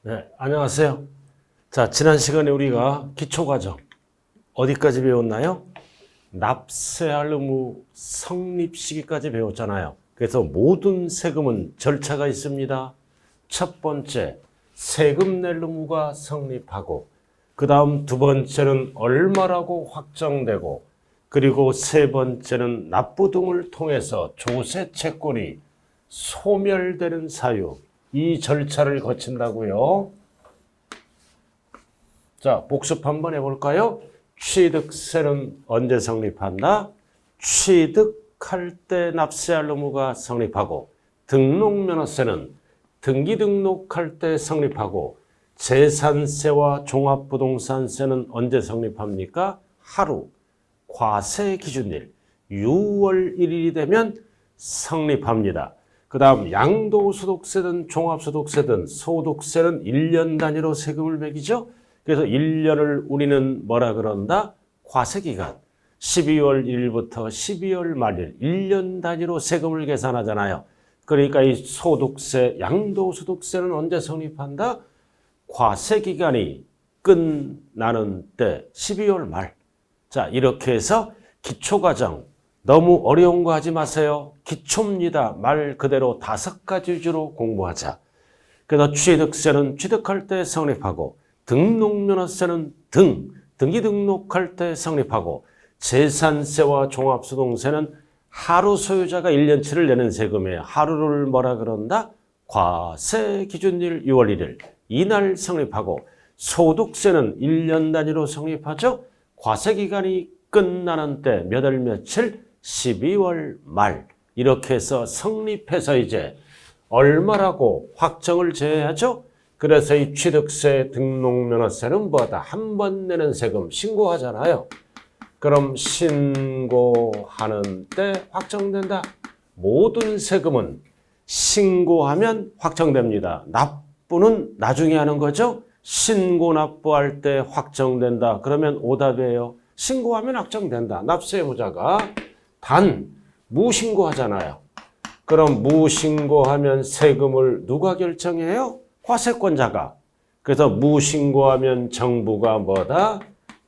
네, 안녕하세요. 자, 지난 시간에 우리가 기초과정 어디까지 배웠나요? 납세할 의무 성립 시기까지 배웠잖아요. 그래서 모든 세금은 절차가 있습니다. 첫 번째, 세금 낼 의무가 성립하고, 그 다음 두 번째는 얼마라고 확정되고, 그리고 세 번째는 납부 등을 통해서 조세 채권이 소멸되는 사유, 이 절차를 거친다고요. 자, 복습 한번 해볼까요? 취득세는 언제 성립한다? 취득할 때 납세할 의무가 성립하고, 등록면허세는 등기 등록할 때 성립하고, 재산세와 종합부동산세는 언제 성립합니까? 하루, 과세 기준일 6월 1일이 되면 성립합니다. 그 다음 양도소득세든 종합소득세든 소득세는 1년 단위로 세금을 매기죠. 그래서 1년을 우리는 뭐라 그런다? 과세기간. 12월 1일부터 12월 말일 1년 단위로 세금을 계산하잖아요. 그러니까 이 소득세, 양도소득세는 언제 성립한다? 과세기간이 끝나는 때 12월 말. 자, 이렇게 해서 기초과정 너무 어려운 거 하지 마세요. 기초입니다. 말 그대로 5가지 위주로 공부하자. 그래서 취득세는 취득할 때 성립하고, 등록면허세는 등기 등록할 때 성립하고, 재산세와 종합소득세는 하루 소유자가 1년치를 내는 세금이에요. 하루를 뭐라 그런다? 과세 기준일 6월 1일. 이날 성립하고, 소득세는 1년 단위로 성립하죠. 과세기간이 끝나는 때 몇 월 며칠? 12월 말. 이렇게 해서 성립해서 이제 얼마라고 확정을 제해야죠. 그래서 이 취득세, 등록면허세는 뭐다? 한 번 내는 세금 신고하잖아요. 그럼 신고하는 때 확정된다. 모든 세금은 신고하면 확정됩니다. 납부는 나중에 하는 거죠. 신고 납부할 때 확정된다. 그러면 오답이에요. 신고하면 확정된다. 납세 의무자가 단 무신고하잖아요. 그럼 무신고하면 세금을 누가 결정해요? 과세권자가. 그래서 무신고하면 정부가 뭐다?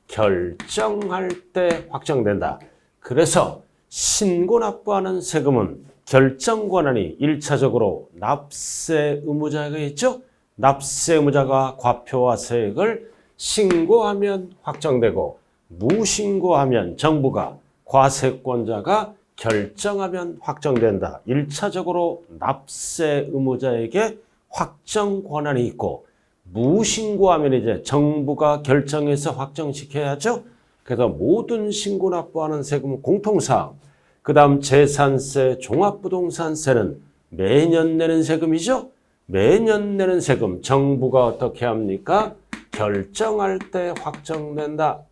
결정할 때 확정된다. 그래서 신고 납부하는 세금은 결정 권한이 1차적으로 납세 의무자가 있죠. 납세 의무자가 과표와 세액을 신고하면 확정되고, 무신고하면 정부가, 과세권자가 결정하면 확정된다. 1차적으로 납세 의무자에게 확정 권한이 있고, 무신고하면 이제 정부가 결정해서 확정시켜야죠. 그래서 모든 신고 납부하는 세금은 공통사항. 그 다음 재산세, 종합부동산세는 매년 내는 세금이죠. 매년 내는 세금 정부가 어떻게 합니까? 결정할 때 확정된다.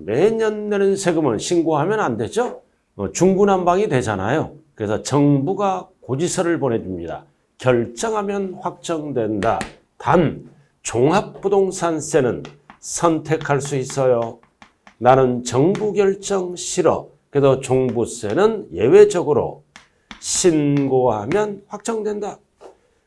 매년 내는 세금은 신고하면 안 되죠. 중구난방이 되잖아요. 그래서 정부가 고지서를 보내줍니다. 결정하면 확정된다. 단 종합부동산세는 선택할 수 있어요. 나는 정부 결정 싫어. 그래서 종부세는 예외적으로 신고하면 확정된다.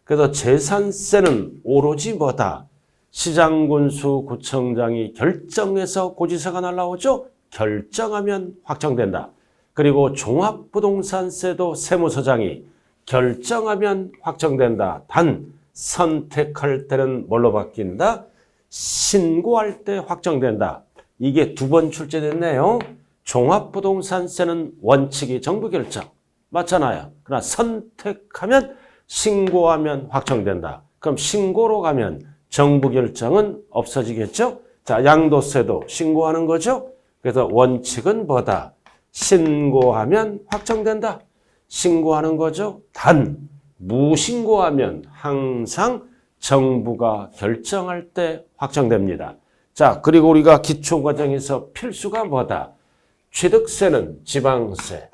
그래서 재산세는 오로지 뭐다? 시장군수 구청장이 결정해서 고지서가 날라오죠? 결정하면 확정된다. 그리고 종합부동산세도 세무서장이 결정하면 확정된다. 단 선택할 때는 뭘로 바뀐다? 신고할 때 확정된다. 이게 2번 출제됐네요. 종합부동산세는 원칙이 정부 결정. 맞잖아요. 그러나 선택하면 신고하면 확정된다. 그럼 신고로 가면 정부 결정은 없어지겠죠? 자, 양도세도 신고하는 거죠? 그래서 원칙은 뭐다? 신고하면 확정된다. 신고하는 거죠? 단, 무신고하면 항상 정부가 결정할 때 확정됩니다. 자, 그리고 우리가 기초과정에서 필수가 뭐다? 취득세는 지방세,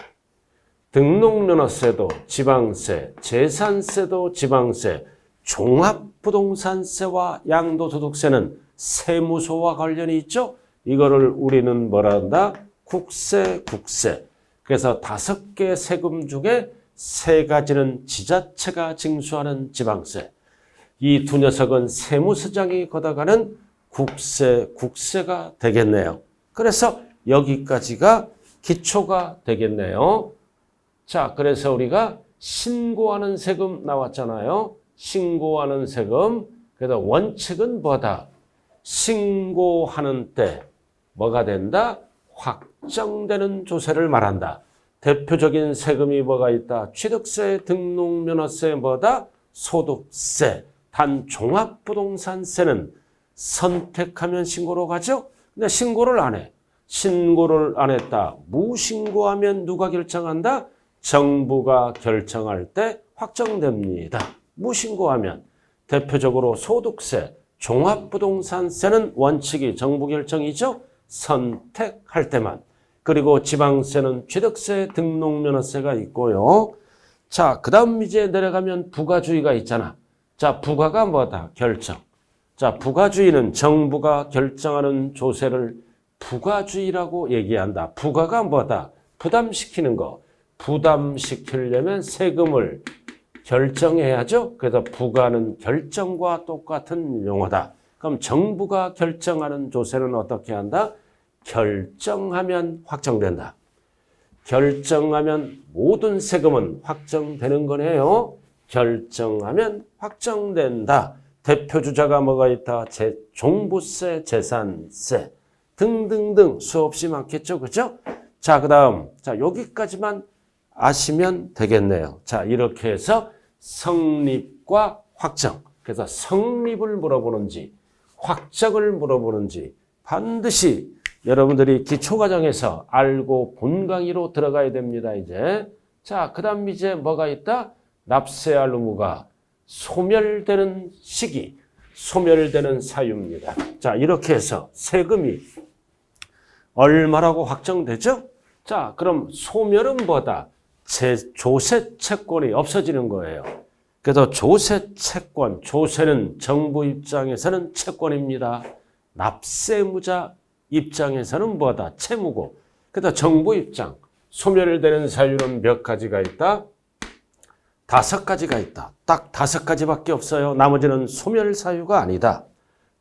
등록면허세도 지방세, 재산세도 지방세, 종합부동산세와 양도소득세는 세무서와 관련이 있죠? 이거를 우리는 뭐라 한다? 국세. 그래서 5개 세금 중에 3가지는 지자체가 징수하는 지방세. 이 두 녀석은 세무서장이 걷어가는 국세가 되겠네요. 그래서 여기까지가 기초가 되겠네요. 자, 그래서 우리가 신고하는 세금 나왔잖아요. 신고하는 세금. 그래서 원칙은 뭐다? 신고하는 때 뭐가 된다? 확정되는 조세를 말한다. 대표적인 세금이 뭐가 있다? 취득세, 등록면허세, 뭐다? 소득세. 단 종합부동산세는 선택하면 신고로 가죠? 근데 신고를 안 해. 신고를 안 했다. 무신고하면 누가 결정한다? 정부가 결정할 때 확정됩니다. 무신고하면 대표적으로 소득세, 종합부동산세는 원칙이 정부 결정이죠. 선택할 때만. 그리고 지방세는 취득세, 등록면허세가 있고요. 자, 그 다음 이제 내려가면 부가주의가 있잖아. 자, 부가가 뭐다? 결정. 자, 부가주의는 정부가 결정하는 조세를 부가주의라고 얘기한다. 부가가 뭐다? 부담시키는 거. 부담시키려면 세금을 결정해야죠. 그래서 부가는 결정과 똑같은 용어다. 그럼 정부가 결정하는 조세는 어떻게 한다? 결정하면 확정된다. 결정하면 모든 세금은 확정되는 거네요. 결정하면 확정된다. 대표주자가 뭐가 있다? 종부세, 재산세 등등등 수없이 많겠죠. 그죠? 자, 그 다음. 자, 여기까지만 아시면 되겠네요. 자, 이렇게 해서 성립과 확정. 그래서 성립을 물어보는지, 확정을 물어보는지 반드시 여러분들이 기초과정에서 알고 본강의로 들어가야 됩니다, 이제. 자, 그 다음 이제 뭐가 있다? 납세할 의무가 소멸되는 시기, 소멸되는 사유입니다. 자, 이렇게 해서 세금이 얼마라고 확정되죠? 자, 그럼 소멸은 뭐다? 조세 채권이 없어지는 거예요. 그래서 조세 채권, 조세는 정부 입장에서는 채권입니다. 납세무자 입장에서는 뭐다? 채무고. 그래서 정부 입장, 소멸되는 사유는 몇 가지가 있다? 5가지가 있다. 딱 5가지밖에 없어요. 나머지는 소멸 사유가 아니다.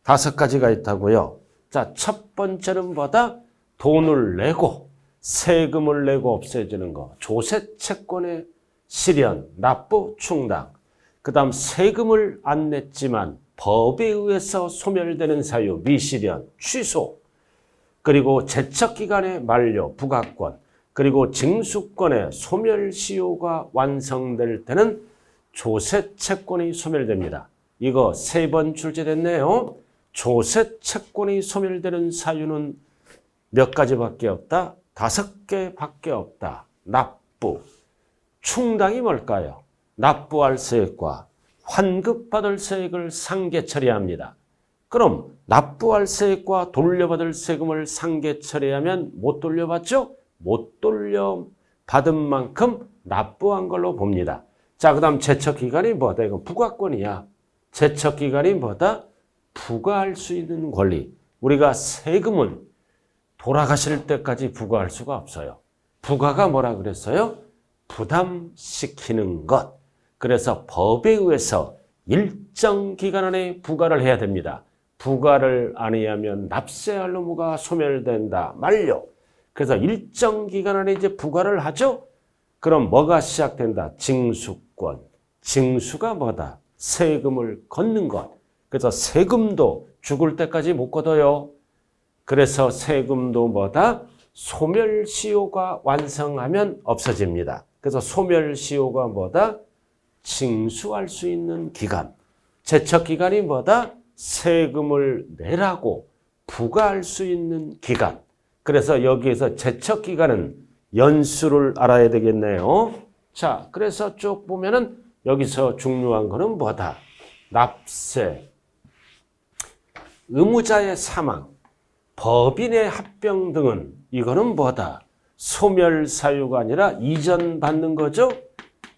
5가지가 있다고요. 자, 첫 번째는 뭐다? 돈을 내고 세금을 내고 없애지는 거. 조세 채권의 실현, 납부, 충당. 그 다음 세금을 안 냈지만 법에 의해서 소멸되는 사유, 미실현, 취소. 그리고 제척기간의 만료, 부가권. 그리고 징수권의 소멸시효가 완성될 때는 조세 채권이 소멸됩니다. 이거 3번 출제됐네요. 조세 채권이 소멸되는 사유는 몇 가지밖에 없다? 5개밖에 없다. 납부. 충당이 뭘까요? 납부할 세액과 환급받을 세액을 상계 처리합니다. 그럼 납부할 세액과 돌려받을 세금을 상계 처리하면 못 돌려받죠? 못 돌려받은 만큼 납부한 걸로 봅니다. 자, 그 다음 제척기간이 뭐다? 이건 부가권이야. 제척기간이 뭐다? 부과할 수 있는 권리. 우리가 세금은 돌아가실 때까지 부과할 수가 없어요. 부과가 뭐라 그랬어요? 부담시키는 것. 그래서 법에 의해서 일정 기간 안에 부과를 해야 됩니다. 부과를 안 해야 하면 납세할 의무가 소멸된다. 만료. 그래서 일정 기간 안에 이제 부과를 하죠? 그럼 뭐가 시작된다? 징수권. 징수가 뭐다? 세금을 걷는 것. 그래서 세금도 죽을 때까지 못 걷어요. 그래서 세금도 뭐다? 소멸시효가 완성하면 없어집니다. 그래서 소멸시효가 뭐다? 징수할 수 있는 기간. 제척기간이 뭐다? 세금을 내라고 부과할 수 있는 기간. 그래서 여기에서 제척기간은 연수를 알아야 되겠네요. 자, 그래서 쭉 보면은 여기서 중요한 거는 뭐다? 납세, 의무자의 사망, 법인의 합병 등은 이거는 뭐다? 소멸사유가 아니라 이전받는 거죠?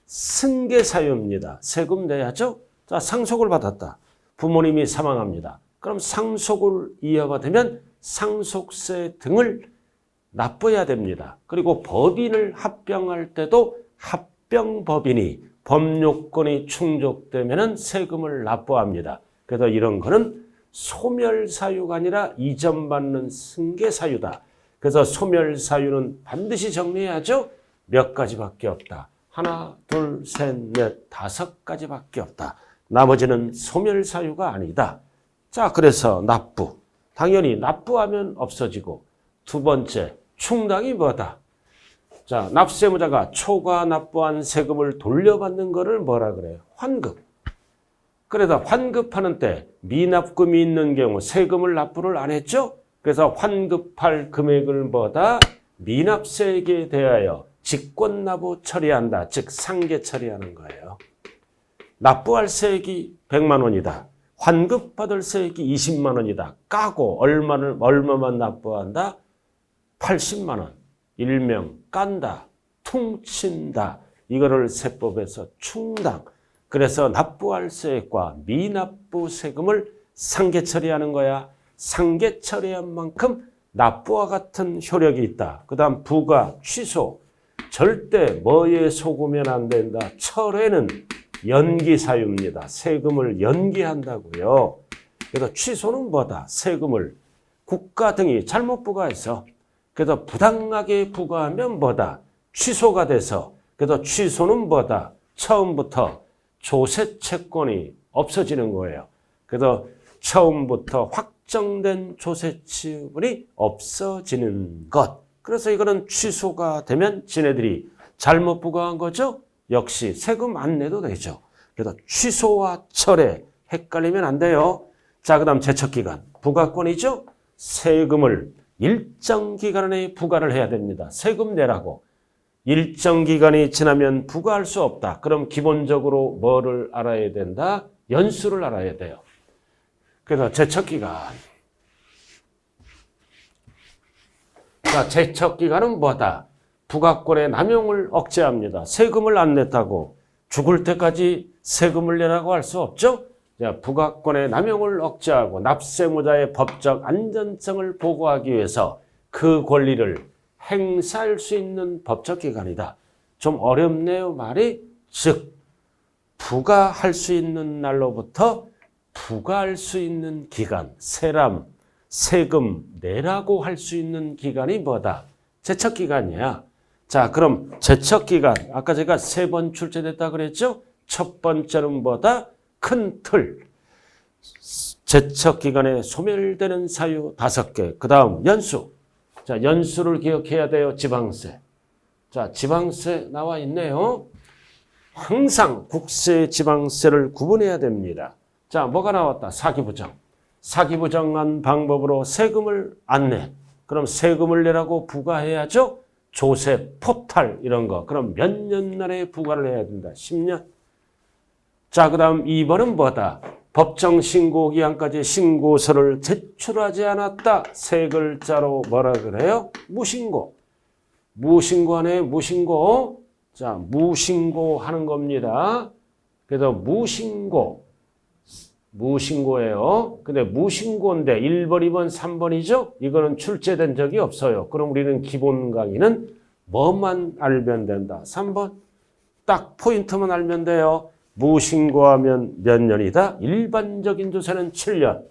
승계사유입니다. 세금 내야죠? 자, 상속을 받았다. 부모님이 사망합니다. 그럼 상속을 이어받으면 상속세 등을 납부해야 됩니다. 그리고 법인을 합병할 때도 합병법인이 법요건이 충족되면은 세금을 납부합니다. 그래서 이런 거는 소멸사유가 아니라 이전받는 승계사유다. 그래서 소멸사유는 반드시 정리해야죠. 몇 가지밖에 없다. 하나, 둘, 셋, 넷, 5가지밖에 없다. 나머지는 소멸사유가 아니다. 자, 그래서 납부. 당연히 납부하면 없어지고, 두 번째, 충당이 뭐다? 자, 납세무자가 초과 납부한 세금을 돌려받는 거를 뭐라 그래요? 환급. 그래서 환급하는 때 미납금이 있는 경우 세금을 납부를 안 했죠? 그래서 환급할 금액을 뭐다? 미납세액에 대하여 직권납부 처리한다. 즉 상계 처리하는 거예요. 납부할 세액이 100만 원이다. 환급받을 세액이 20만 원이다. 까고 얼마만 납부한다? 80만 원. 일명 깐다. 퉁친다. 이거를 세법에서 충당. 그래서 납부할 세액과 미납부 세금을 상계 처리하는 거야. 상계 처리한 만큼 납부와 같은 효력이 있다. 그 다음 부과, 취소. 절대 뭐에 속으면 안 된다. 철회는 연기사유입니다. 세금을 연기한다고요. 그래서 취소는 뭐다? 세금을 국가 등이 잘못 부과해서 그래서 부당하게 부과하면 뭐다? 취소가 돼서 그래서 취소는 뭐다? 처음부터 조세 채권이 없어지는 거예요. 그래서 처음부터 확정된 조세 지분이 없어지는 것. 그래서 이거는 취소가 되면 지네들이 잘못 부과한 거죠. 역시 세금 안 내도 되죠. 그래서 취소와 철회 헷갈리면 안 돼요. 자, 그 다음 제척기간. 부과권이죠. 세금을 일정 기간 안에 부과를 해야 됩니다. 세금 내라고. 일정 기간이 지나면 부과할 수 없다. 그럼 기본적으로 뭐를 알아야 된다? 연수를 알아야 돼요. 그래서 제척기간. 자, 제척기간은 뭐다? 부과권의 남용을 억제합니다. 세금을 안 냈다고 죽을 때까지 세금을 내라고 할 수 없죠? 자, 부과권의 남용을 억제하고 납세무자의 법적 안전성을 보고하기 위해서 그 권리를 행사할 수 있는 법적 기관이다. 좀 어렵네요, 말이. 즉, 부과할 수 있는 날로부터 부과할 수 있는 기간, 세람, 세금 내라고 할 수 있는 기간이 뭐다? 제척기간이야. 자, 그럼 제척기간, 아까 제가 3번 출제됐다 그랬죠? 첫 번째는 뭐다? 큰 틀. 제척기간에 소멸되는 사유 5개. 그 다음 연수. 자, 연수를 기억해야 돼요. 지방세. 자, 지방세 나와 있네요. 항상 국세, 지방세를 구분해야 됩니다. 자, 뭐가 나왔다? 사기부정. 사기부정한 방법으로 세금을 안 내. 그럼 세금을 내라고 부과해야죠. 조세, 포탈 이런 거. 그럼 몇 년 날에 부과를 해야 된다. 10년. 자, 그 다음 2번은 뭐다? 법정 신고 기한까지 신고서를 제출하지 않았다. 세 글자로 뭐라 그래요? 무신고. 무신고하네, 무신고. 자, 무신고하는 겁니다. 그래서 무신고예요. 근데 무신고인데 1번, 2번, 3번이죠? 이거는 출제된 적이 없어요. 그럼 우리는 기본 강의는 뭐만 알면 된다? 3번. 딱 포인트만 알면 돼요. 무신고하면 몇 년이다? 일반적인 조세는 7년.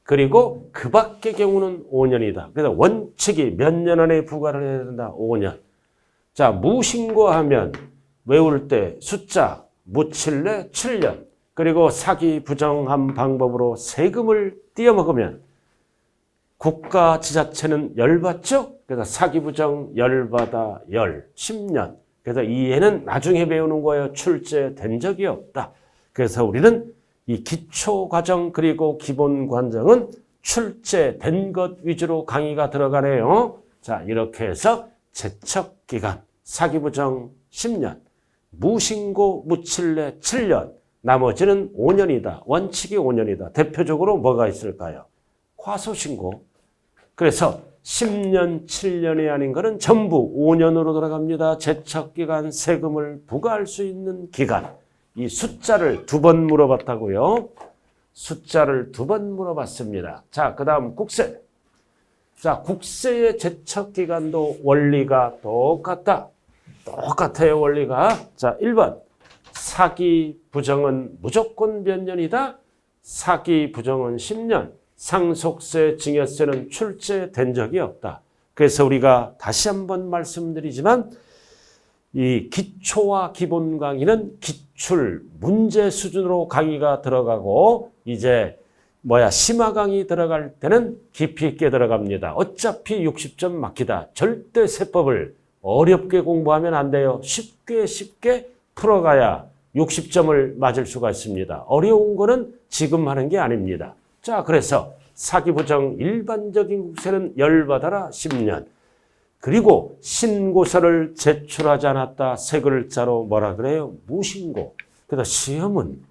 그리고 그 밖의 경우는 5년이다. 그래서 원칙이 몇 년 안에 부과를 해야 된다? 5년. 자, 무신고하면 외울 때 숫자 무칠래 7년. 그리고 사기 부정한 방법으로 세금을 띄어먹으면 국가 지자체는 열받죠? 그래서 사기 부정 열받아 10년. 그래서 이해는 나중에 배우는 거예요. 출제된 적이 없다. 그래서 우리는 이 기초과정 그리고 기본과정은 출제된 것 위주로 강의가 들어가네요. 자, 이렇게 해서 제척기간, 사기부정 10년, 무신고, 무칠례 7년, 나머지는 5년이다. 원칙이 5년이다. 대표적으로 뭐가 있을까요? 과소신고. 그래서 10년, 7년이 아닌 것은 전부 5년으로 돌아갑니다. 제척기간 세금을 부과할 수 있는 기간. 이 숫자를 2번 물어봤다고요. 숫자를 2번 물어봤습니다. 자, 그 다음 국세. 자, 국세의 제척기간도 원리가 똑같다. 똑같아요, 원리가. 자, 1번. 사기 부정은 무조건 몇 년이다? 사기 부정은 10년. 상속세, 증여세는 출제된 적이 없다. 그래서 우리가 다시 한번 말씀드리지만 이 기초와 기본 강의는 기출 문제 수준으로 강의가 들어가고 이제 심화 강의 들어갈 때는 깊이 있게 들어갑니다. 어차피 60점 맞기다. 절대 세법을 어렵게 공부하면 안 돼요. 쉽게 풀어가야 60점을 맞을 수가 있습니다. 어려운 거는 지금 하는 게 아닙니다. 자, 그래서 사기부정 일반적인 국세는 열받아라 10년. 그리고 신고서를 제출하지 않았다. 세 글자로 뭐라 그래요? 무신고. 그래서 시험은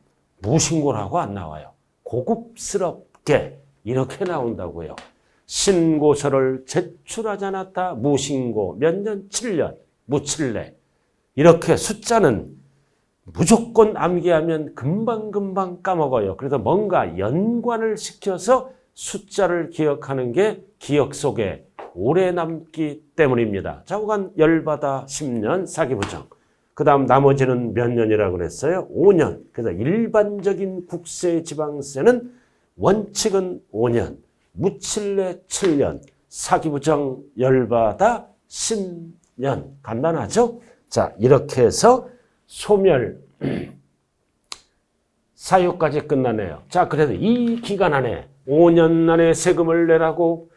무신고라고 안 나와요. 고급스럽게 이렇게 나온다고요. 신고서를 제출하지 않았다. 무신고. 몇 년? 7년. 무칠래. 이렇게 숫자는 무조건 암기하면 금방 까먹어요. 그래서 뭔가 연관을 시켜서 숫자를 기억하는 게 기억 속에 오래 남기 때문입니다. 좌우간 열받아 10년 사기부정. 그 다음 나머지는 몇 년이라고 그랬어요? 5년. 그래서 일반적인 국세 지방세는 원칙은 5년, 무칠래 7년, 사기부정 열받아 10년. 간단하죠? 자, 이렇게 해서 소멸 사유까지 끝나네요. 자, 그래서 이 기간 안에 5년 안에 세금을 내라고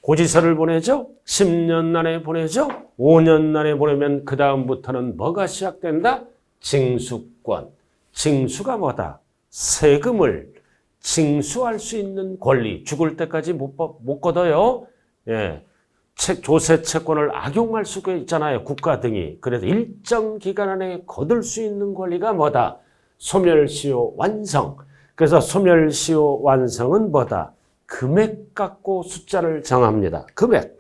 고지서를 보내죠. 10년 안에 보내죠. 5년 안에 보내면 그 다음부터는 뭐가 시작된다? 징수권. 징수가 뭐다? 세금을 징수할 수 있는 권리. 죽을 때까지 못 걷어요. 예. 조세 채권을 악용할 수가 있잖아요. 국가 등이. 그래서 일정 기간 안에 거둘 수 있는 권리가 뭐다? 소멸시효 완성. 그래서 소멸시효 완성은 뭐다? 금액 갖고 숫자를 정합니다. 금액.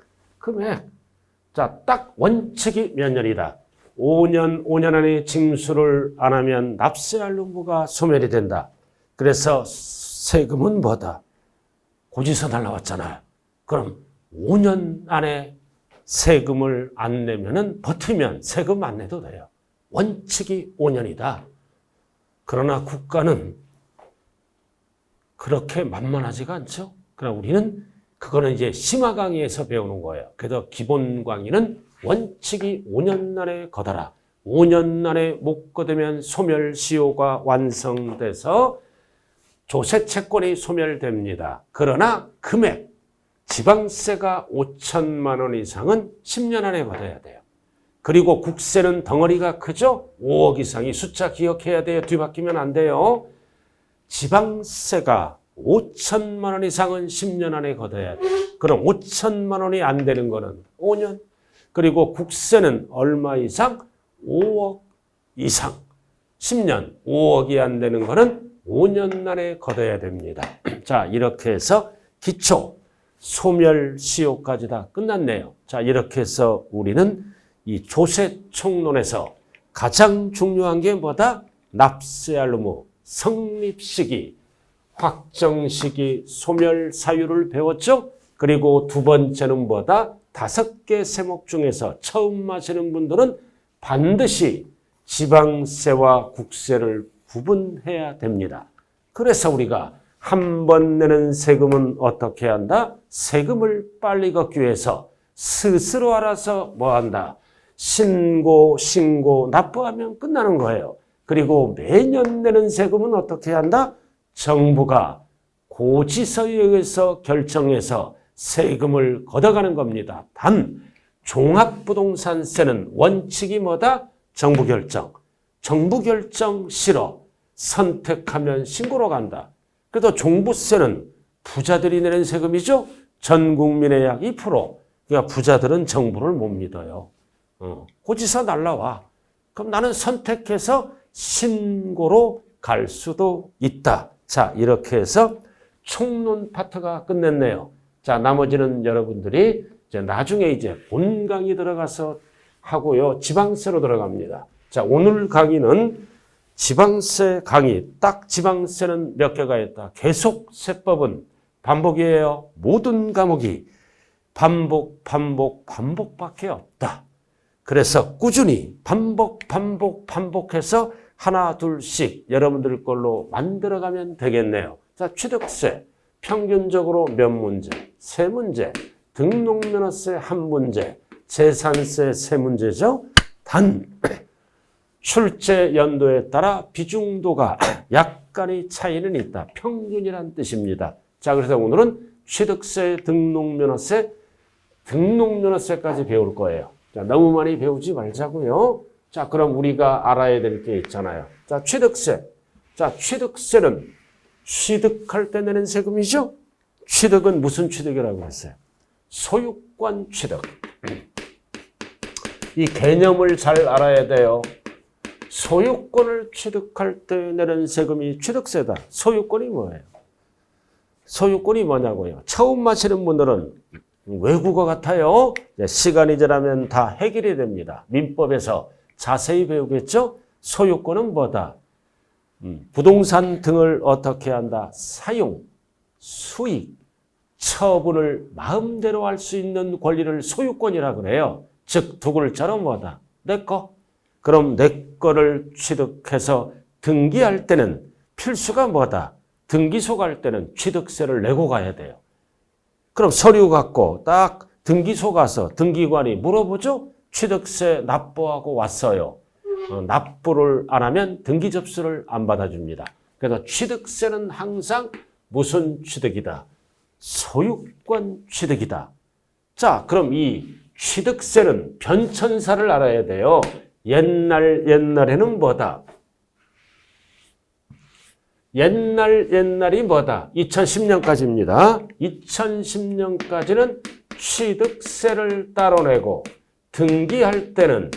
자, 딱 원칙이 몇 년이다? 5년 안에 징수를 안 하면 납세할 의무가 소멸이 된다. 그래서 세금은 뭐다? 고지서 날라왔잖아요. 그럼 5년 안에 세금을 안 내면은 버티면 세금 안 내도 돼요. 원칙이 5년이다. 그러나 국가는 그렇게 만만하지가 않죠. 그러나 우리는 그거는 이제 심화 강의에서 배우는 거예요. 그래서 기본 강의는 원칙이 5년 안에 거둬라. 5년 안에 못 거두면 소멸시효가 완성돼서 조세 채권이 소멸됩니다. 그러나 금액, 지방세가 5천만 원 이상은 10년 안에 받아야 돼요. 그리고 국세는 덩어리가 크죠? 5억 이상이 숫자 기억해야 돼요. 뒤바뀌면 안 돼요. 지방세가 5천만 원 이상은 10년 안에 걷어야 돼요. 그럼 5천만 원이 안 되는 거는 5년. 그리고 국세는 얼마 이상? 5억 이상. 10년. 5억이 안 되는 거는 5년 안에 걷어야 됩니다. 자, 이렇게 해서 기초, 소멸시효까지 다 끝났네요. 자, 이렇게 해서 우리는 이 조세 총론에서 가장 중요한 게 뭐다? 납세할 의무, 성립 시기, 확정 시기, 소멸 사유를 배웠죠? 그리고 두 번째는 뭐다? 5개 세목 중에서 처음 하시는 분들은 반드시 지방세와 국세를 구분해야 됩니다. 그래서 우리가 한 번 내는 세금은 어떻게 한다? 세금을 빨리 걷기 위해서 스스로 알아서 뭐 한다? 신고, 납부하면 끝나는 거예요. 그리고 매년 내는 세금은 어떻게 한다? 정부가 고지서에 의해서 결정해서 세금을 걷어가는 겁니다. 단 종합부동산세는 원칙이 뭐다? 정부 결정. 정부 결정 싫어. 선택하면 신고로 간다. 그래도 종부세는 부자들이 내는 세금이죠. 전 국민의 약 2%. 그러니까 부자들은 정부를 못 믿어요. 고지서 날라와. 그럼 나는 선택해서 신고로 갈 수도 있다. 자, 이렇게 해서 총론 파트가 끝냈네요. 자, 나머지는 여러분들이 이제 나중에 이제 본 강의 들어가서 하고요. 지방세로 들어갑니다. 자, 오늘 강의는 지방세 강의. 딱 지방세는 몇 개가 있다. 계속 세법은 반복이에요. 모든 과목이 반복밖에 없다. 그래서 꾸준히 반복해서 하나 둘씩 여러분들 걸로 만들어가면 되겠네요. 자, 취득세 평균적으로 몇 문제? 3문제. 등록면허세 1문제. 재산세 3문제죠. 단 출제 연도에 따라 비중도가 약간의 차이는 있다. 평균이란 뜻입니다. 자, 그래서 오늘은 취득세, 등록면허세까지 배울 거예요. 자, 너무 많이 배우지 말자고요. 자, 그럼 우리가 알아야 될 게 있잖아요. 자, 취득세. 자, 취득세는 취득할 때 내는 세금이죠. 취득은 무슨 취득이라고 했어요? 소유권 취득. 이 개념을 잘 알아야 돼요. 소유권을 취득할 때 내는 세금이 취득세다. 소유권이 뭐예요? 소유권이 뭐냐고요? 처음 하시는 분들은 외국어 같아요. 시간이 지나면 다 해결이 됩니다. 민법에서 자세히 배우겠죠? 소유권은 뭐다? 부동산 등을 어떻게 한다? 사용, 수익, 처분을 마음대로 할 수 있는 권리를 소유권이라 그래요. 즉, 두 글자로 뭐다? 내 거. 그럼 내 거를 취득해서 등기할 때는 필수가 뭐다? 등기소 갈 때는 취득세를 내고 가야 돼요. 그럼 서류 갖고 딱 등기소 가서 등기관이 물어보죠? 취득세 납부하고 왔어요. 납부를 안 하면 등기 접수를 안 받아줍니다. 그래서 취득세는 항상 무슨 취득이다? 소유권 취득이다. 자, 그럼 이 취득세는 변천사를 알아야 돼요. 옛날에는 뭐다? 옛날이 뭐다? 2010년까지입니다. 2010년까지는 취득세를 따로 내고 등기할 때는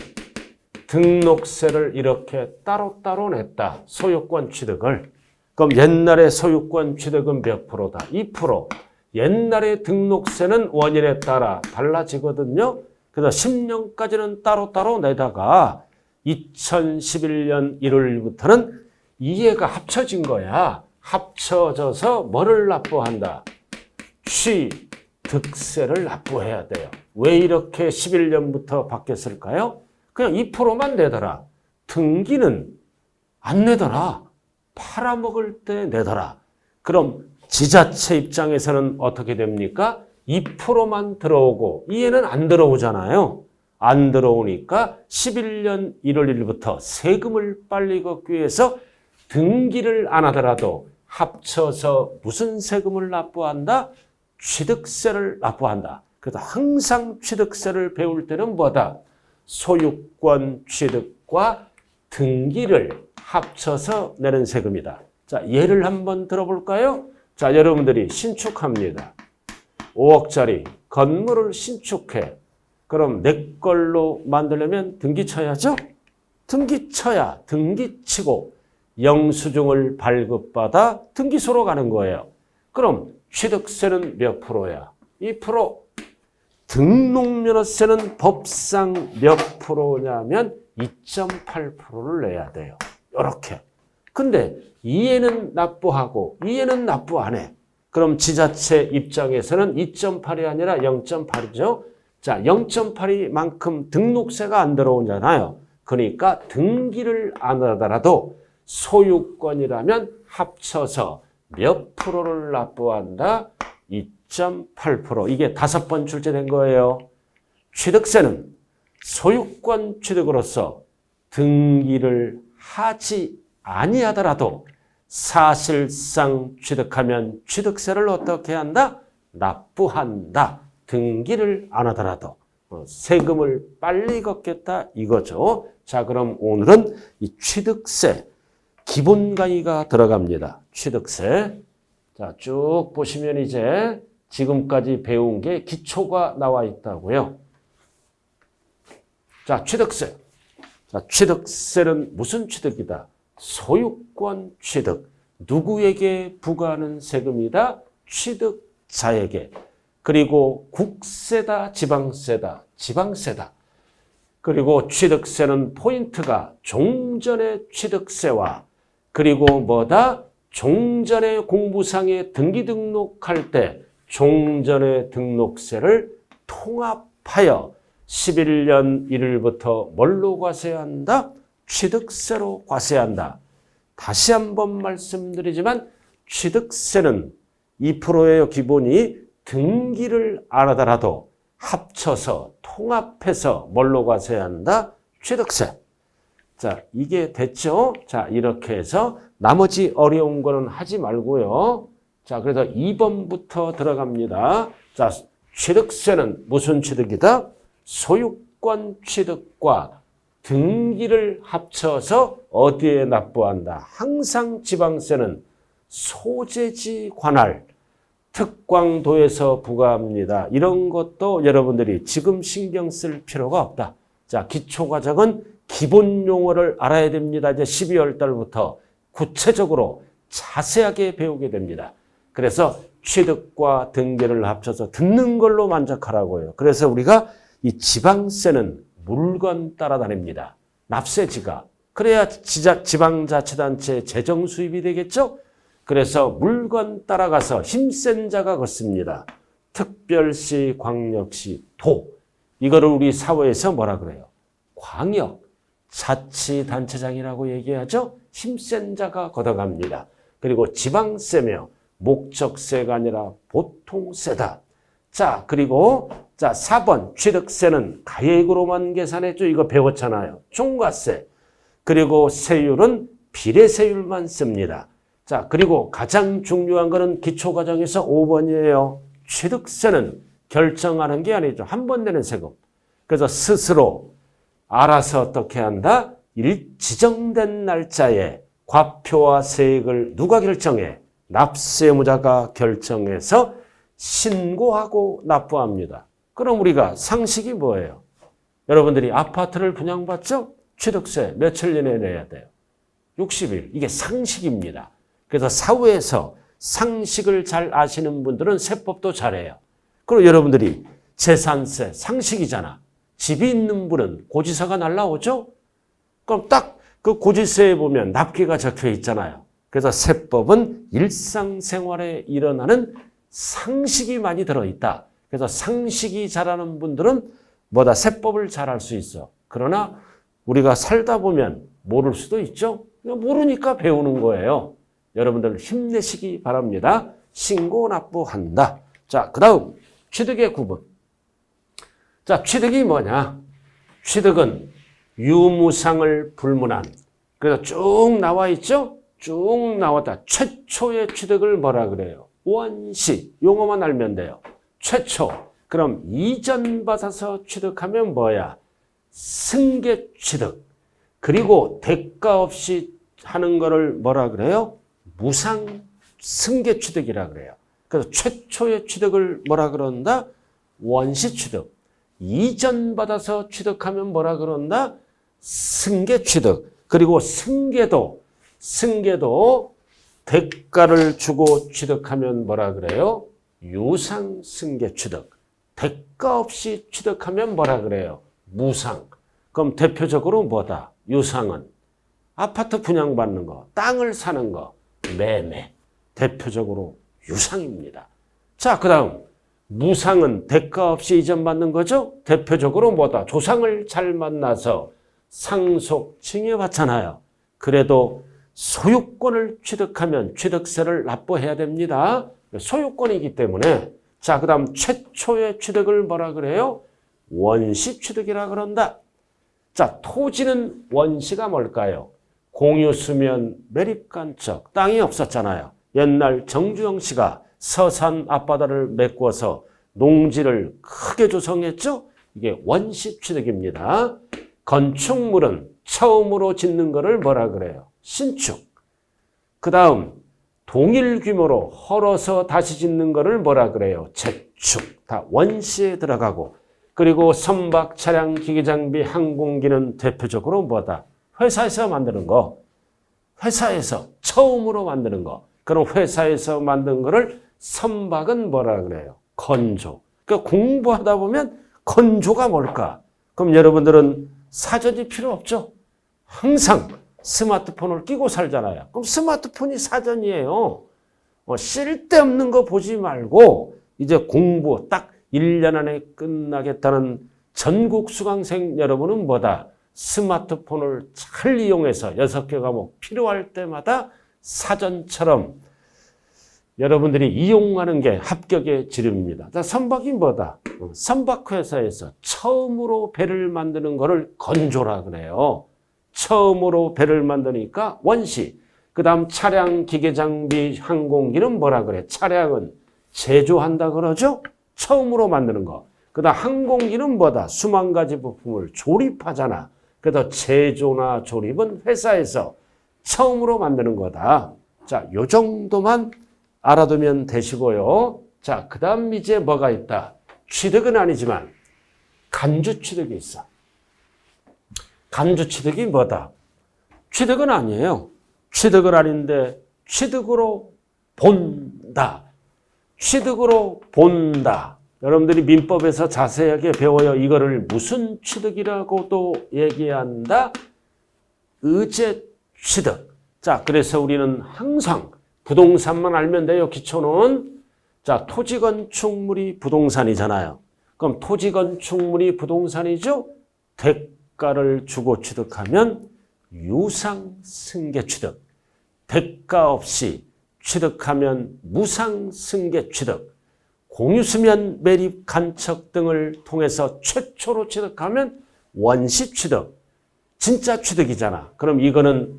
등록세를 이렇게 따로따로 냈다. 소유권 취득을. 그럼 옛날에 소유권 취득은 몇 프로다? 2%. 옛날에 등록세는 원인에 따라 달라지거든요. 그래서 10년까지는 따로따로 내다가 2011년 1월부터는 이해가 합쳐진 거야. 합쳐져서 뭐를 납부한다? 취득세를 납부해야 돼요. 왜 이렇게 11년부터 바뀌었을까요? 그냥 2%만 내더라. 등기는 안 내더라. 팔아먹을 때 내더라. 그럼 지자체 입장에서는 어떻게 됩니까? 2%만 들어오고 이해는 안 들어오잖아요. 안 들어오니까 11년 1월 1일부터 세금을 빨리 걷기 위해서 등기를 안 하더라도 합쳐서 무슨 세금을 납부한다? 취득세를 납부한다. 그래서 항상 취득세를 배울 때는 뭐다? 소유권 취득과 등기를 합쳐서 내는 세금이다. 자, 예를 한번 들어볼까요? 자, 여러분들이 신축합니다. 5억짜리 건물을 신축해. 그럼 내 걸로 만들려면 등기 쳐야죠? 등기 쳐야 등기 치고 영수증을 발급받아 등기소로 가는 거예요. 그럼 취득세는 몇 프로야? 2%. 등록면허세는 법상 몇 프로냐면 2.8%를 내야 돼요. 이렇게. 근데 이해는 납부하고 이해는 납부 안 해. 그럼 지자체 입장에서는 2.8이 아니라 0.8이죠. 자, 0.8이만큼 등록세가 안 들어오잖아요. 그러니까 등기를 안 하더라도 소유권이라면 합쳐서 몇 프로를 납부한다? 2.8%. 이게 5번 출제된 거예요. 취득세는 소유권 취득으로서 등기를 하지 아니하더라도 사실상 취득하면 취득세를 어떻게 한다? 납부한다. 등기를 안 하더라도 세금을 빨리 걷겠다 이거죠. 자, 그럼 오늘은 이 취득세 기본 강의가 들어갑니다. 취득세. 자, 쭉 보시면 이제 지금까지 배운 게 기초가 나와 있다고요. 자, 취득세. 자, 취득세는 무슨 취득이다? 소유권 취득. 누구에게 부과하는 세금이다? 취득자에게. 그리고 국세다, 지방세다, 지방세다. 그리고 취득세는 포인트가 종전의 취득세와 그리고 뭐다? 종전의 공부상에 등기 등록할 때 종전의 등록세를 통합하여 11년 1일부터 뭘로 과세한다? 취득세로 과세한다. 다시 한번 말씀드리지만 취득세는 2%예요. 기본이. 등기를 안 하더라도 합쳐서 통합해서 뭘로 과세한다? 취득세. 자, 이게 됐죠? 자, 이렇게 해서 나머지 어려운 거는 하지 말고요. 자, 그래서 2번부터 들어갑니다. 자, 취득세는 무슨 취득이다? 소유권 취득과 등기를 합쳐서 어디에 납부한다? 항상 지방세는 소재지 관할, 특광도에서 부과합니다. 이런 것도 여러분들이 지금 신경 쓸 필요가 없다. 자, 기초과정은 기본 용어를 알아야 됩니다. 이제 12월 달부터 구체적으로 자세하게 배우게 됩니다. 그래서 취득과 등기를 합쳐서 듣는 걸로 만족하라고요. 그래서 우리가 이 지방세는 물건 따라다닙니다. 납세지가. 그래야 지방자치단체 재정 수입이 되겠죠? 그래서 물건 따라가서 힘센 자가 걷습니다. 특별시, 광역시, 도. 이거를 우리 사회에서 뭐라 그래요? 광역, 자치단체장이라고 얘기하죠? 힘센 자가 걷어갑니다. 그리고 지방세며 목적세가 아니라 보통세다. 자, 그리고 자, 4번 취득세는 가액으로만 계산해줘. 이거 배웠잖아요. 총과세. 그리고 세율은 비례세율만 씁니다. 자, 그리고 가장 중요한 거는 기초과정에서 5번이에요. 취득세는 결정하는 게 아니죠. 한 번 내는 세금. 그래서 스스로 알아서 어떻게 한다? 지정된 날짜에 과표와 세액을 누가 결정해? 납세무자가 결정해서 신고하고 납부합니다. 그럼 우리가 상식이 뭐예요? 여러분들이 아파트를 분양받죠? 취득세 며칠 내내 내야 돼요? 60일. 이게 상식입니다. 그래서 사회에서 상식을 잘 아시는 분들은 세법도 잘해요. 그리고 여러분들이 재산세 상식이잖아. 집이 있는 분은 고지서가 날라오죠? 그럼 딱 그 고지서에 보면 납기가 적혀 있잖아요. 그래서 세법은 일상생활에 일어나는 상식이 많이 들어있다. 그래서 상식이 잘하는 분들은 뭐다? 세법을 잘할 수 있어. 그러나 우리가 살다 보면 모를 수도 있죠? 모르니까 배우는 거예요. 여러분들 힘내시기 바랍니다. 신고 납부한다. 자, 그 다음 취득의 구분. 자, 취득이 뭐냐? 취득은 유무상을 불문한. 그래서 쭉 나와 있죠? 쭉 나왔다. 최초의 취득을 뭐라 그래요? 원시. 용어만 알면 돼요. 최초. 그럼 이전 받아서 취득하면 뭐야? 승계 취득. 그리고 대가 없이 하는 거를 뭐라 그래요? 무상 승계 취득이라 그래요. 그래서 최초의 취득을 뭐라 그런다? 원시 취득. 이전 받아서 취득하면 뭐라 그런다? 승계 취득. 그리고 승계도 대가를 주고 취득하면 뭐라 그래요? 유상 승계 취득. 대가 없이 취득하면 뭐라 그래요? 무상. 그럼 대표적으로 뭐다? 유상은 아파트 분양받는 거, 땅을 사는 거, 매매. 대표적으로 유상입니다. 자, 그 다음 무상은 대가 없이 이전받는 거죠? 대표적으로 뭐다? 조상을 잘 만나서 상속 징여받잖아요. 그래도 소유권을 취득하면 취득세를 납부해야 됩니다. 소유권이기 때문에. 자, 그 다음 최초의 취득을 뭐라 그래요? 원시 취득이라 그런다. 자, 토지는 원시가 뭘까요? 공유수면 매립간척. 땅이 없었잖아요. 옛날 정주영 씨가 서산 앞바다를 메꿔서 농지를 크게 조성했죠? 이게 원시 취득입니다. 건축물은 처음으로 짓는 거를 뭐라 그래요? 신축. 그 다음 동일 규모로 헐어서 다시 짓는 거를 뭐라 그래요? 재축. 다 원시에 들어가고. 그리고 선박, 차량, 기기장비, 항공기는 대표적으로 뭐다? 회사에서 만드는 거. 회사에서 처음으로 만드는 거. 그럼 회사에서 만든 거를 선박은 뭐라 그래요? 건조. 그러니까 공부하다 보면 건조가 뭘까? 그럼 여러분들은 사전이 필요 없죠? 항상 스마트폰을 끼고 살잖아요. 그럼 스마트폰이 사전이에요. 쓸데없는 거 보지 말고 이제 공부 딱 1년 안에 끝나겠다는 전국 수강생 여러분은 뭐다? 스마트폰을 잘 이용해서 6개 과목 필요할 때마다 사전처럼 여러분들이 이용하는 게 합격의 지름입니다. 자, 선박이 뭐다? 선박회사에서 처음으로 배를 만드는 거를 건조라 그래요. 처음으로 배를 만드니까 원시. 그 다음 차량, 기계장비, 항공기는 뭐라 그래? 차량은 제조한다 그러죠? 처음으로 만드는 거. 그 다음 항공기는 뭐다? 수만 가지 부품을 조립하잖아. 그래서 제조나 조립은 회사에서 처음으로 만드는 거다. 자, 요 정도만 알아두면 되시고요. 자, 그 다음 이제 뭐가 있다? 취득은 아니지만 간주 취득이 있어. 간주 취득이 뭐다? 취득은 아니에요. 취득은 아닌데 취득으로 본다. 취득으로 본다. 여러분들이 민법에서 자세하게 배워요. 이거를 무슨 취득이라고 또 얘기한다? 의제 취득. 자, 그래서 우리는 항상 부동산만 알면 돼요. 기초는. 자, 토지 건축물이 부동산이잖아요. 그럼 토지 건축물이 부동산이죠? 대가를 주고 취득하면 유상승계 취득. 대가 없이 취득하면 무상승계 취득. 공유수면 매립 간척 등을 통해서 최초로 취득하면 원시 취득. 진짜 취득이잖아. 그럼 이거는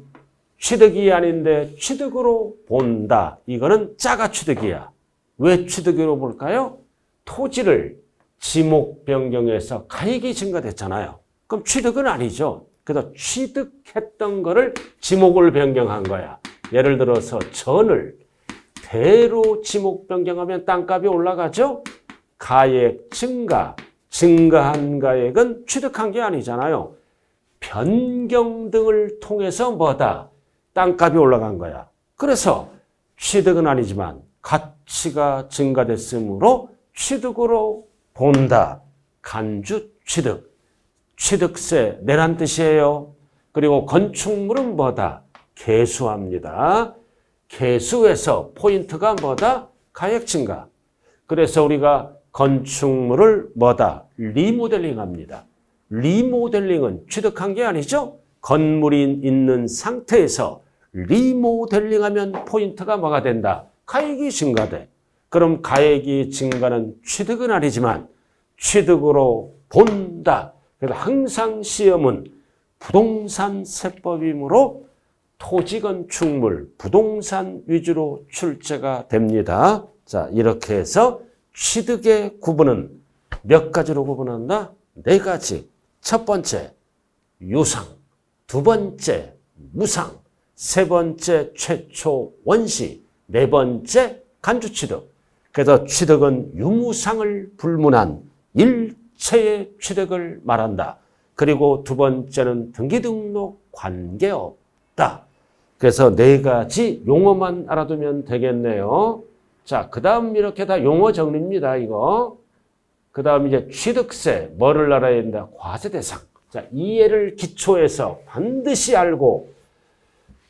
취득이 아닌데 취득으로 본다. 이거는 짜가 취득이야. 왜 취득으로 볼까요? 토지를 지목 변경해서 가액이 증가됐잖아요. 그럼 취득은 아니죠. 그래서 취득했던 거를 지목을 변경한 거야. 예를 들어서 전을 대로 지목 변경하면 땅값이 올라가죠? 가액 증가, 증가한 가액은 취득한 게 아니잖아요. 변경 등을 통해서 뭐다? 땅값이 올라간 거야. 그래서 취득은 아니지만 가치가 증가됐으므로 취득으로 본다. 간주 취득. 취득세 내란 뜻이에요. 그리고 건축물은 뭐다? 개수합니다. 개수에서 포인트가 뭐다? 가액 증가. 그래서 우리가 건축물을 뭐다? 리모델링합니다. 리모델링은 취득한 게 아니죠? 건물이 있는 상태에서 리모델링하면 포인트가 뭐가 된다? 가액이 증가돼. 그럼 가액이 증가는 취득은 아니지만 취득으로 본다. 그래서 항상 시험은 부동산 세법이므로 토지 건축물, 부동산 위주로 출제가 됩니다. 자, 이렇게 해서 취득의 구분은 몇 가지로 구분한다? 4가지. 첫 번째, 유상. 두 번째, 무상. 세 번째, 최초 원시. 네 번째, 간주 취득. 그래서 취득은 유무상을 불문한 일체의 취득을 말한다. 그리고 두 번째는 등기등록 관계없다. 그래서 4가지 용어만 알아두면 되겠네요. 자, 그 다음 이렇게 다 용어 정리입니다, 이거. 그 다음 이제 취득세, 뭐를 알아야 된다? 과세대상. 자, 이해를 기초해서 반드시 알고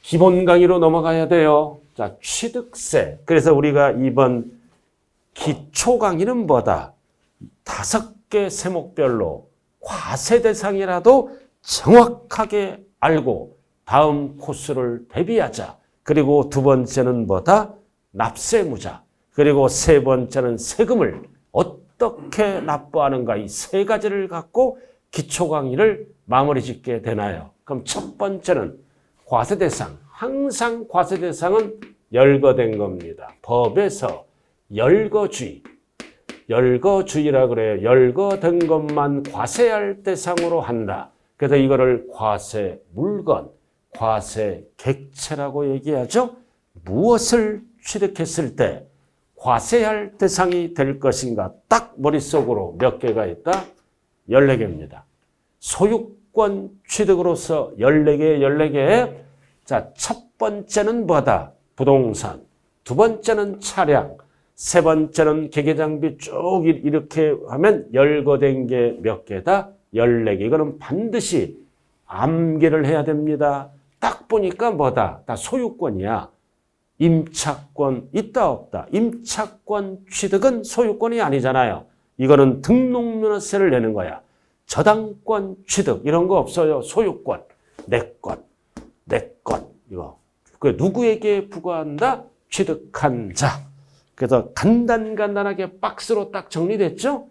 기본 강의로 넘어가야 돼요. 자, 취득세. 그래서 우리가 이번 기초 강의는 뭐다? 5개 세목별로 과세대상이라도 정확하게 알고 다음 코스를 대비하자. 그리고 두 번째는 뭐다? 납세무자. 그리고 세 번째는 세금을 어떻게 납부하는가. 이 3가지를 갖고 기초 강의를 마무리 짓게 되나요? 그럼 첫 번째는 과세대상. 항상 과세대상은 열거된 겁니다. 법에서 열거주의. 열거주의라 그래요. 열거된 것만 과세할 대상으로 한다. 그래서 이거를 과세 물건, 과세 객체라고 얘기하죠. 무엇을 취득했을 때 과세할 대상이 될 것인가. 딱 머릿속으로 몇 개가 있다? 14개입니다. 소유권 취득으로서 14개. 자, 첫 번째는 뭐다? 부동산. 두 번째는 차량. 세 번째는 기계장비 쭉 이렇게 하면 열거된 게 몇 개다? 14개. 이거는 반드시 암기를 해야 됩니다. 딱 보니까 뭐다? 다 소유권이야. 임차권 있다 없다. 임차권 취득은 소유권이 아니잖아요. 이거는 등록면허세를 내는 거야. 저당권 취득 이런 거 없어요. 소유권, 내 것, 내 것 이거. 그 누구에게 부과한다? 취득한 자. 그래서 간단하게 박스로 딱 정리됐죠?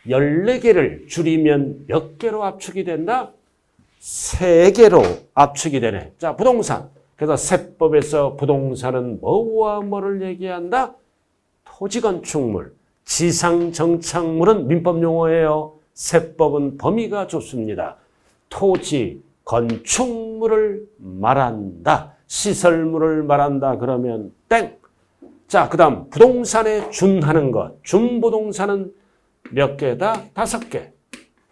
14개를 줄이면 몇 개로 압축이 된다? 3개로 압축이 되네. 자, 부동산. 그래서 세법에서 부동산은 뭐와 뭐를 얘기한다? 토지건축물. 지상정착물은 민법 용어예요. 세법은 범위가 좁습니다. 토지, 건축물을 말한다. 시설물을 말한다. 그러면 땡. 자, 그 다음 부동산에 준하는 것. 준부동산은 몇 개다? 5개.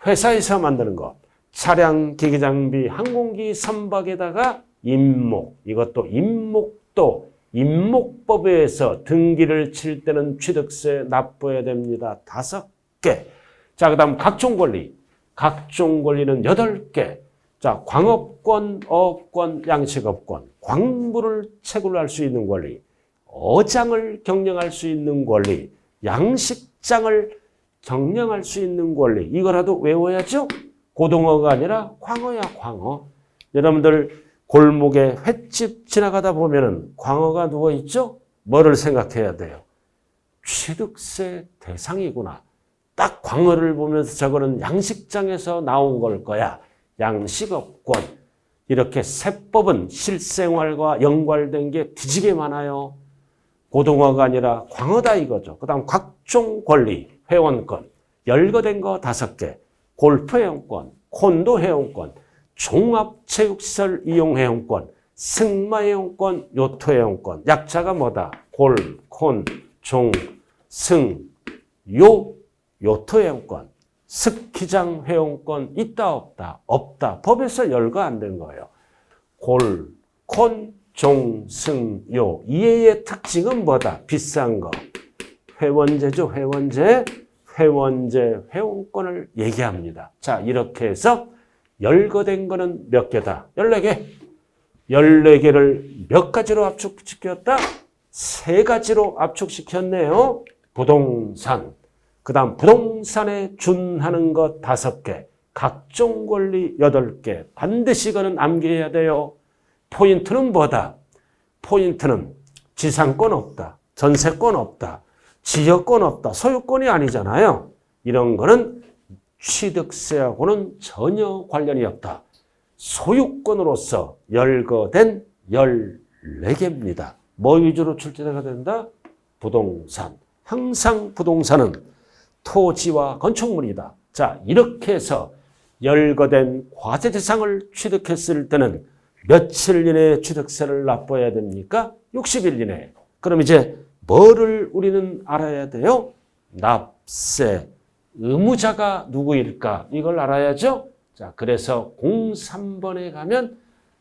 회사에서 만드는 것. 차량, 기기, 장비, 항공기, 선박에다가 임목. 이것도 임목도 임목법에 의해서 등기를 칠 때는 취득세 납부해야 됩니다. 5개. 자, 그 다음 각종 권리. 각종 권리는 8개. 자, 광업권, 어업권, 양식업권. 광물을 채굴할 수 있는 권리. 어장을 경영할 수 있는 권리. 양식장을 경영할 수 있는 권리. 이거라도 외워야죠? 고등어가 아니라 광어야, 광어. 여러분들 골목에 횟집 지나가다 보면은 광어가 누워있죠? 뭐를 생각해야 돼요? 취득세 대상이구나. 딱 광어를 보면서 저거는 양식장에서 나온 걸 거야. 양식업권. 이렇게 세법은 실생활과 연관된 게 뒤지게 많아요. 고등어가 아니라 광어다 이거죠. 그 다음 각종 권리, 회원권, 열거된 거 5개, 골프 회원권, 콘도 회원권, 종합체육시설 이용 회원권, 승마 회원권, 요트 회원권. 약자가 뭐다? 골, 콘, 종, 승, 요, 요트 회원권. 스키장 회원권 있다 없다? 없다. 법에서 열거 안 된 거예요. 골, 콘, 종, 승, 요. 이해의 특징은 뭐다? 비싼 거. 회원제죠. 회원제. 회원제 회원권을 얘기합니다. 자, 이렇게 해서 열거된 거는 몇 개다? 14개. 14개를 몇 가지로 압축시켰다? 3가지로 압축시켰네요. 부동산. 그 다음 부동산에 준하는 것 5개. 각종 권리 8개. 반드시 이거는 암기해야 돼요. 포인트는 뭐다? 포인트는 지상권 없다. 전세권 없다. 지역권 없다. 소유권이 아니잖아요. 이런 거는 취득세하고는 전혀 관련이 없다. 소유권으로서 열거된 14개입니다. 뭐 위주로 출제가 된다? 부동산. 항상 부동산은 토지와 건축물이다. 자, 이렇게 해서 열거된 과세 대상을 취득했을 때는 며칠 이내에 취득세를 납부해야 됩니까? 60일 이내에. 그럼 이제 뭐를 우리는 알아야 돼요? 납세 의무자가 누구일까? 이걸 알아야죠? 자, 그래서 03번에 가면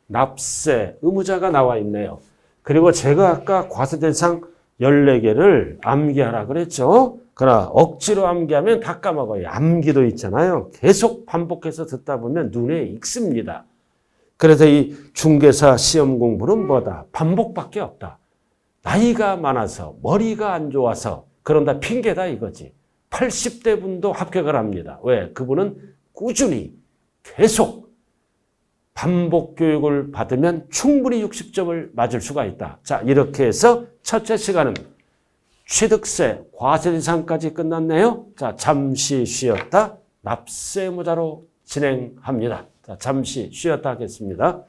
납세 의무자가 나와 있네요. 그리고 제가 아까 과세 대상 14개를 암기하라 그랬죠? 그러나 억지로 암기하면 다 까먹어요. 암기도 있잖아요. 계속 반복해서 듣다 보면 눈에 익습니다. 그래서 이 중개사 시험 공부는 뭐다? 반복밖에 없다. 나이가 많아서 머리가 안 좋아서 그런다 핑계다 이거지. 80대 분도 합격을 합니다. 왜? 그분은 꾸준히 계속 반복 교육을 받으면 충분히 60점을 맞을 수가 있다. 자, 이렇게 해서 첫째 시간은 취득세, 과세 대상까지 끝났네요. 자, 잠시 쉬었다 납세 의무자로 진행합니다. 자, 잠시 쉬었다 하겠습니다.